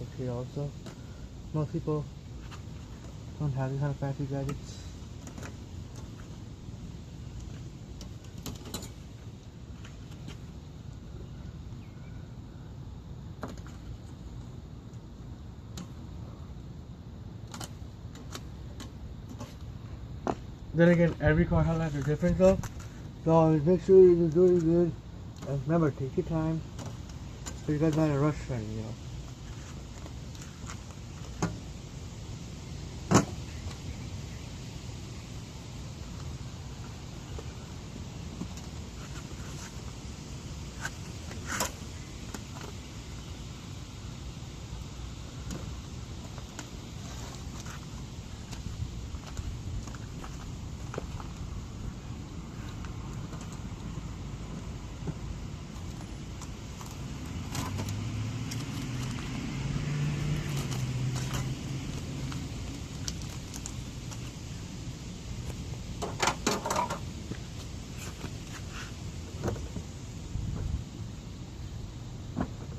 up here also. Most people don't have these kind of fancy gadgets. Then again, every car highlights are different though. So always make sure you're doing good. And remember, take your time. So you guys not in a rush or anything, you know.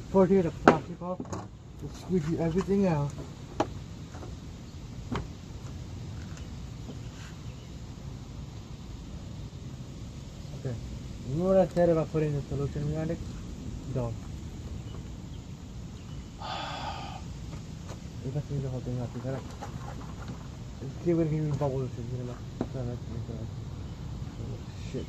Before you get the plastic off, just squeegee everything out. Okay. Remember what I said about putting the solution behind it? Don't. You can see the whole thing out together. Just keep it giving bubbles, you know. Shit.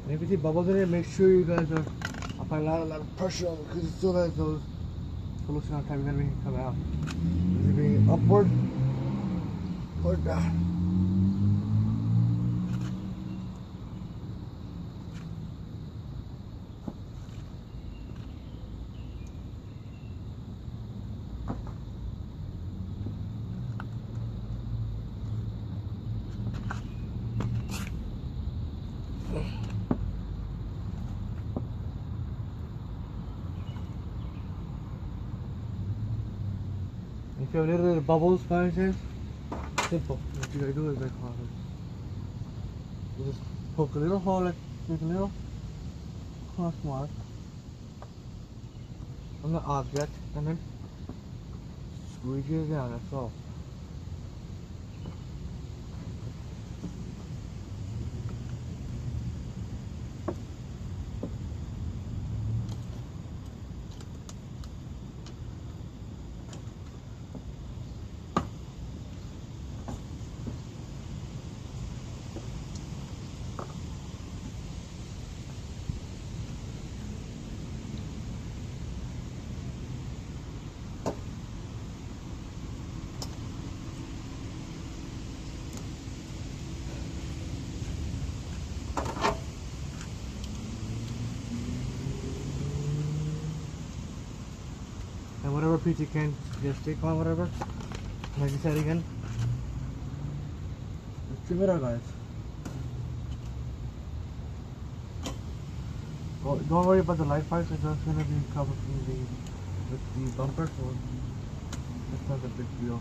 And if you see bubbles in it, make sure you guys are applying a lot of pressure on it because it still has those solution on time you're going to come out. Is it being upward or down? If you have a little bit of bubbles by any chance, simple. What you gotta do is like you just poke a little hole, like make a little cross mark on the object, and then squeeze it down. That's all. And whatever piece you can just stick on, whatever. Like I said again, just trim it out, guys. Well, don't worry about the light pipes, it's just gonna be covered with the bumper, so that's not a big deal.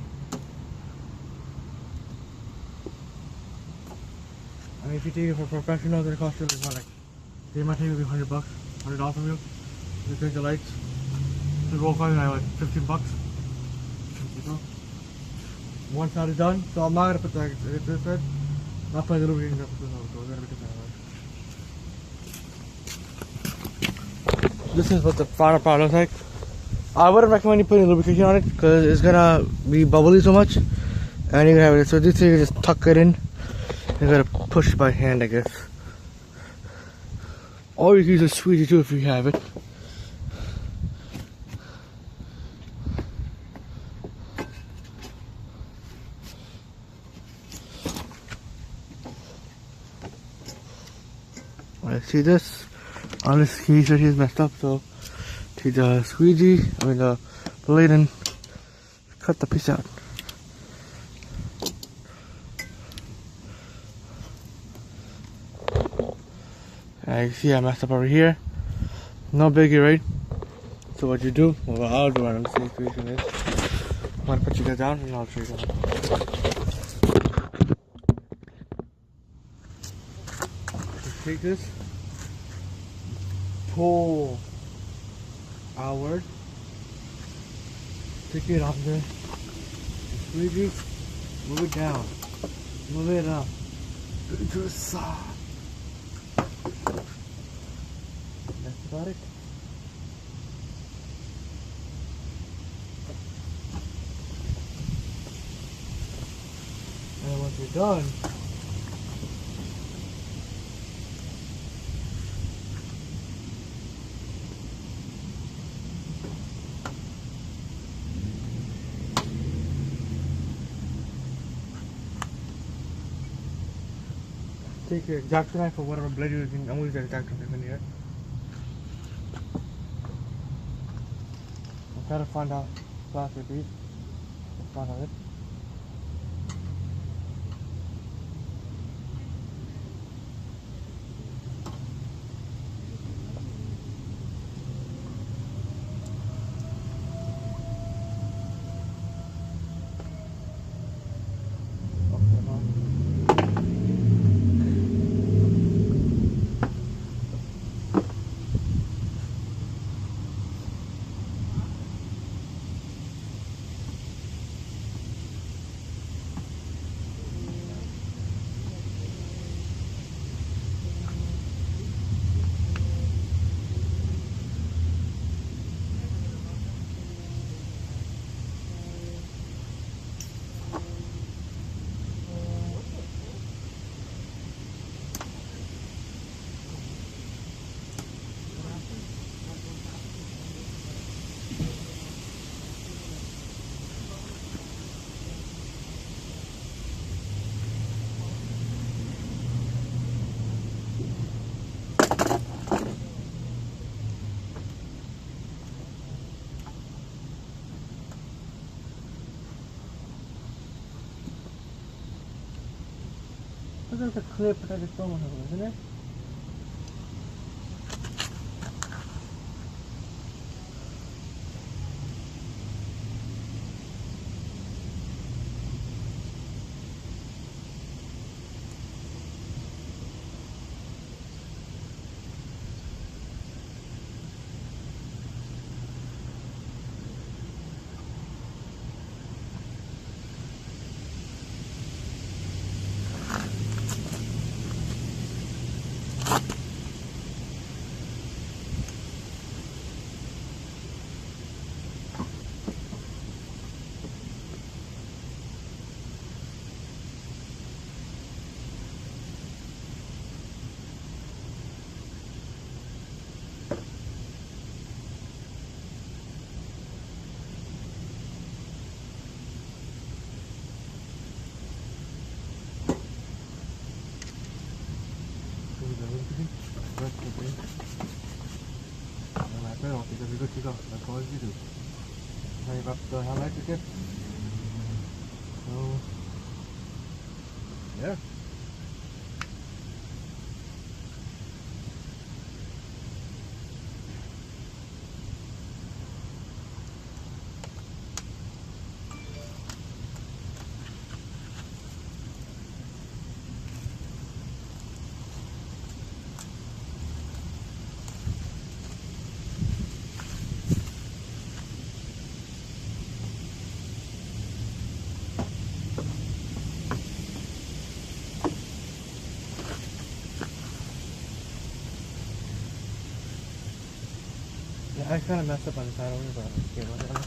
I mean, if you take it for professionals, it'll cost you like they might take maybe $100, $100 from you. You change the lights. The roll cost like 15 bucks. You know? One side is done, so I'm not gonna put this side. Not putting the lubrication up, so we're gonna be different. This is what the final product looks like. I wouldn't recommend you putting lubrication on it because it's gonna be bubbly so much, and you're gonna have it. So this thing, you just tuck it in. You're gonna push it by hand, I guess. Or you can use a squeegee too if you have it. I see this on this case right here is messed up, so take the squeegee, the blade, and cut the piece out. And you see I messed up over here. No biggie, right? So what you do, well, what I'll do right now, the situation is, I'm gonna put you guys down and I'll show you guys. Just take this, pull outward, take it off there, squeeze it, move it down, move it up, to the side. That's about it. And once you're done, take your X-Acto knife or whatever blade you're using. I'm going to use that X-Acto knife in here. I'm trying to find out plastic piece. Find out it. There's a clear protected film on it, isn't it? Pero because we're good to go. That's all you do. Now you've got the highlight again. So yeah. Yeah, I kind of messed up on the side over, but okay, whatever.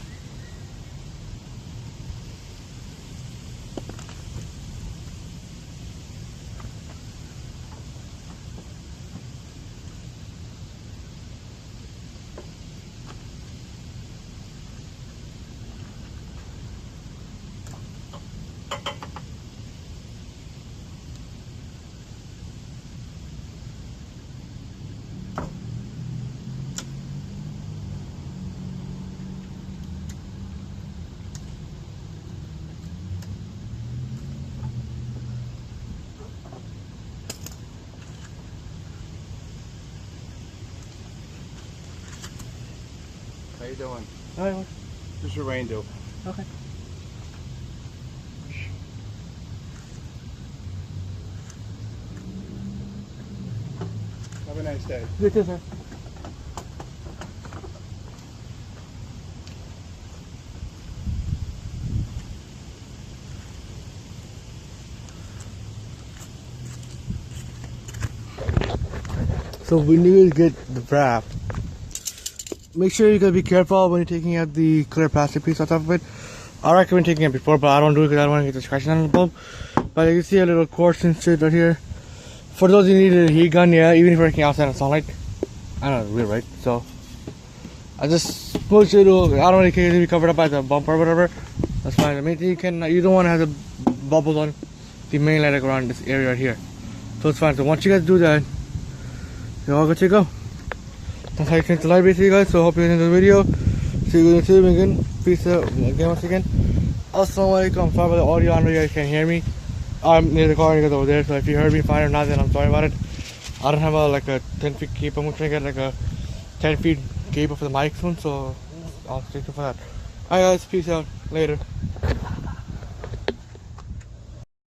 How you doing? Alright, Just your rain do. okay. Have a nice day. You too, sir. So when you get the wrap, make sure you gotta be careful when you're taking out the clear plastic piece on top of it. I recommend taking it before, but I don't do it because I don't want to get the scratches on the bulb. But you can see a little quartz and shit right here. For those who need a heat gun, yeah, even if you're working outside in sunlight. I don't know, weird, right? So I just push it. I don't really care if you cover it up by the bumper or whatever. That's fine. I mean, you don't want to have the bubbles on the main light like around this area right here. So it's fine. So once you guys do that, you're all good to go. That's how you change the light basically, guys. So I hope you enjoyed the video. See you guys soon again. Peace out again once again. Assalamu alaikum. I'm sorry about the audio. I know you guys can't hear me. I'm near the car and you guys over there. So if you heard me fine or not, then I'm sorry about it. I don't have like a 10-feet cable. I'm trying to get like a 10-feet cable for the mic soon. So I'll stick to for that. Alright guys, peace out. Later.